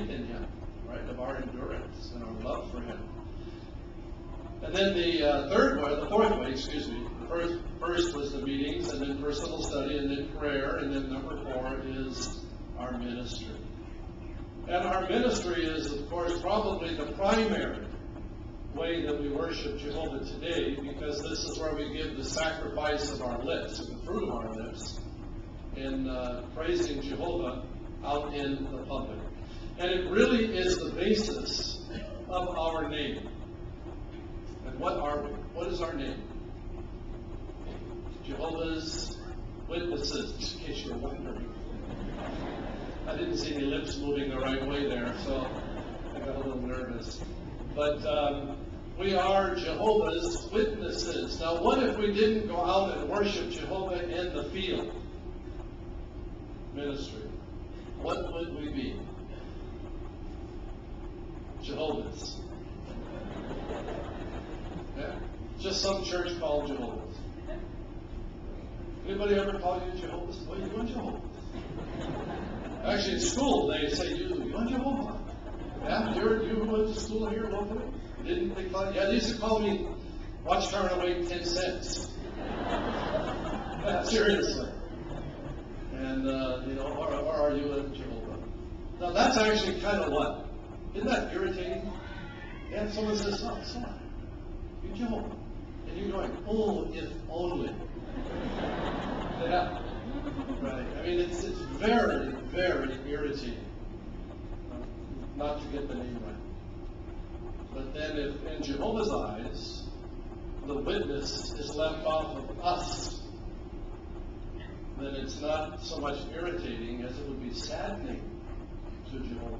faith in Him, right, of our endurance and our love for Him. And then the fourth way, the first was the meetings, and then personal study, and then prayer, and then number 4 is our ministry. And our ministry is, of course, probably the primary way that we worship Jehovah today, because this is where we give the sacrifice of our lips, the fruit of our lips, in praising Jehovah out in the public. And it really is the basis of our name. And what are we? What is our name? Jehovah's Witnesses, in case you're wondering. I didn't see any lips moving the right way there, so I got a little nervous. But we are Jehovah's Witnesses. Now, what if we didn't go out and worship Jehovah in the field? Ministry. What would we be? Jehovah's. Yeah. Just some church called Jehovah's. Anybody ever call you Jehovah's? What are you doing, Jehovah's? Actually, in school, they say, you're Jehovah. Yeah, you went to school here locally? Didn't they call you? Yeah, they used to call me watchtower and wait 10 cents. Yeah, seriously. And, or are you a Jehovah? Now, that's actually kind of what? Isn't that irritating? Yeah, someone says, oh, son, you're Jehovah. And you're going, oh, if only. Yeah. Right. I mean, it's very, very irritating not to get the name right. But then if in Jehovah's eyes, the witness is left off of us, then it's not so much irritating as it would be saddening to Jehovah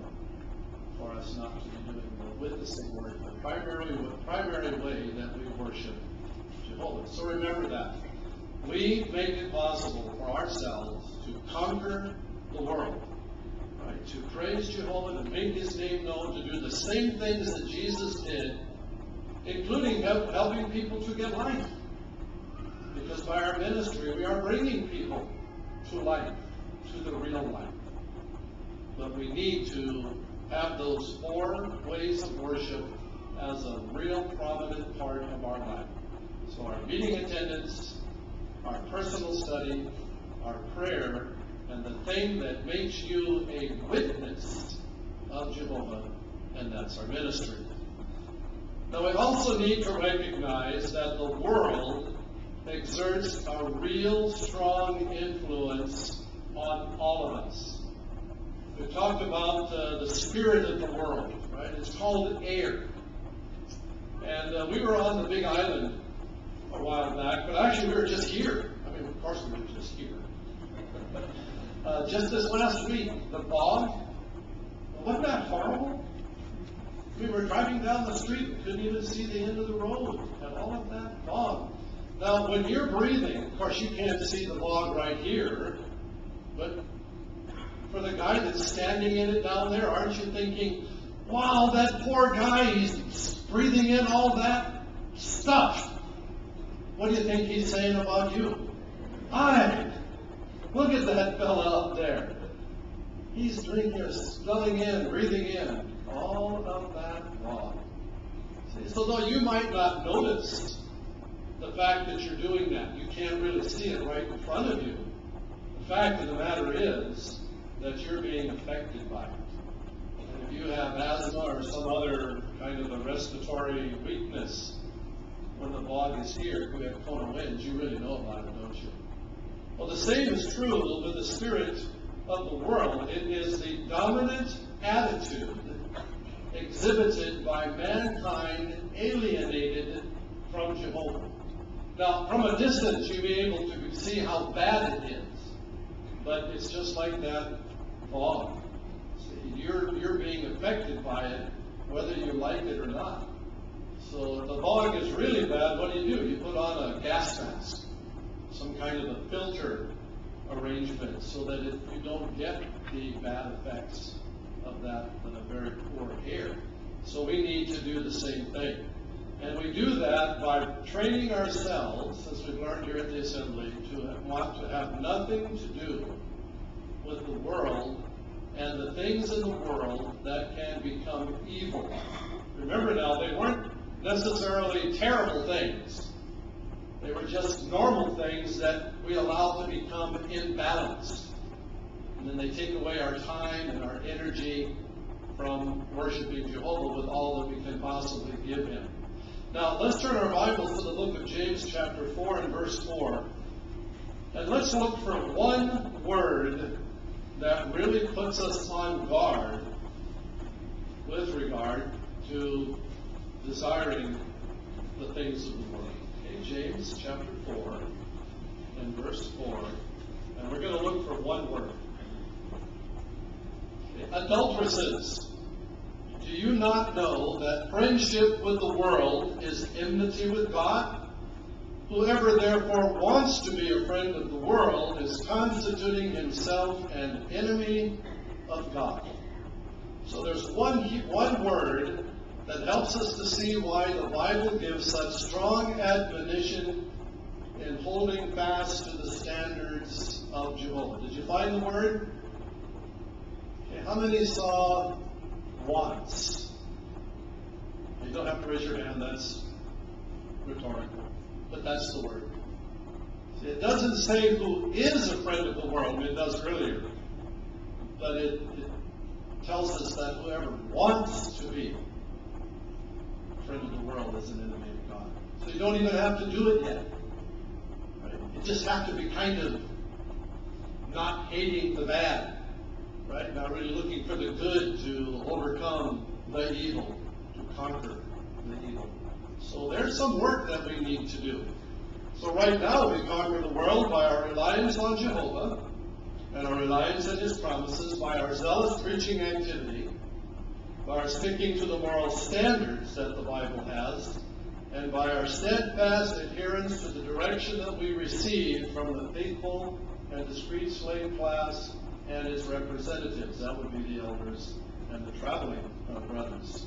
for us not to be doing the witnessing work, the primary way that we worship Jehovah. So remember that. We make it possible for ourselves to conquer the world, right? To praise Jehovah, to make His name known, to do the same things that Jesus did, including helping people to get life. Because by our ministry, we are bringing people to life, to the real life. But we need to have those 4 ways of worship as a real prominent part of our life. So our meeting attendance, our personal study, our prayer, and the thing that makes you a witness of Jehovah, and that's our ministry. Now, we also need to recognize that the world exerts a real strong influence on all of us. We talked about the spirit of the world, right? It's called air. And we were on the Big Island a while back, but actually we were just here. I mean, of course we were just here. Just this last week, the fog, wasn't that horrible? We were driving down the street and couldn't even see the end of the road, and all of that fog. Now, when you're breathing, of course you can't see the fog right here, but for the guy that's standing in it down there, aren't you thinking, wow, that poor guy, he's breathing in all that stuff. What do you think he's saying about you? Hi, look at that fella up there. He's drinking, smelling in, breathing in all of that fog. So though you might not notice the fact that you're doing that, you can't really see it right in front of you. The fact of the matter is that you're being affected by it. And if you have asthma or some other kind of a respiratory weakness, when the fog is here, if we have Kona winds, you really know about it, don't you? Well, the same is true with the spirit of the world. It is the dominant attitude exhibited by mankind alienated from Jehovah. Now, from a distance, you'll be able to see how bad it is. But it's just like that fog. See, you're being affected by it, whether you like it or not. So if the fog is really bad, what do? You put on a gas mask, some kind of a filter arrangement, so that you don't get the bad effects of that very poor air. So we need to do the same thing. And we do that by training ourselves, as we've learned here at the assembly, to want to have nothing to do with the world and the things in the world that can become evil. Remember now, they weren't necessarily terrible things. They were just normal things that we allow to become imbalanced. And then they take away our time and our energy from worshiping Jehovah with all that we can possibly give him. Now, let's turn our Bibles to the book of James chapter 4 and verse 4. And let's look for one word that really puts us on guard with regard to desiring the things of the world. Okay, James chapter 4 and verse 4. And we're going to look for one word. Okay, adulteresses, do you not know that friendship with the world is enmity with God? Whoever therefore wants to be a friend of the world is constituting himself an enemy of God. So there's one word that helps us to see why the Bible gives such strong admonition in holding fast to the standards of Jehovah. Did you find the word? Okay, how many saw wants? You don't have to raise your hand, that's rhetorical. But that's the word. See, it doesn't say who is a friend of the world, I mean, it does earlier. But it tells us that whoever wants to be a friend of the world is an enemy of God. So you don't even have to do it yet. Right? You just have to be kind of not hating the bad. Right? Not really looking for the good to overcome the evil, to conquer the evil. So there's some work that we need to do. So right now we conquer the world by our reliance on Jehovah and our reliance on his promises, by our zealous preaching activity, by our sticking to the moral standards that the Bible has, and by our steadfast adherence to the direction that we receive from the faithful and discreet slave class and its representatives. That would be the elders and the traveling brothers.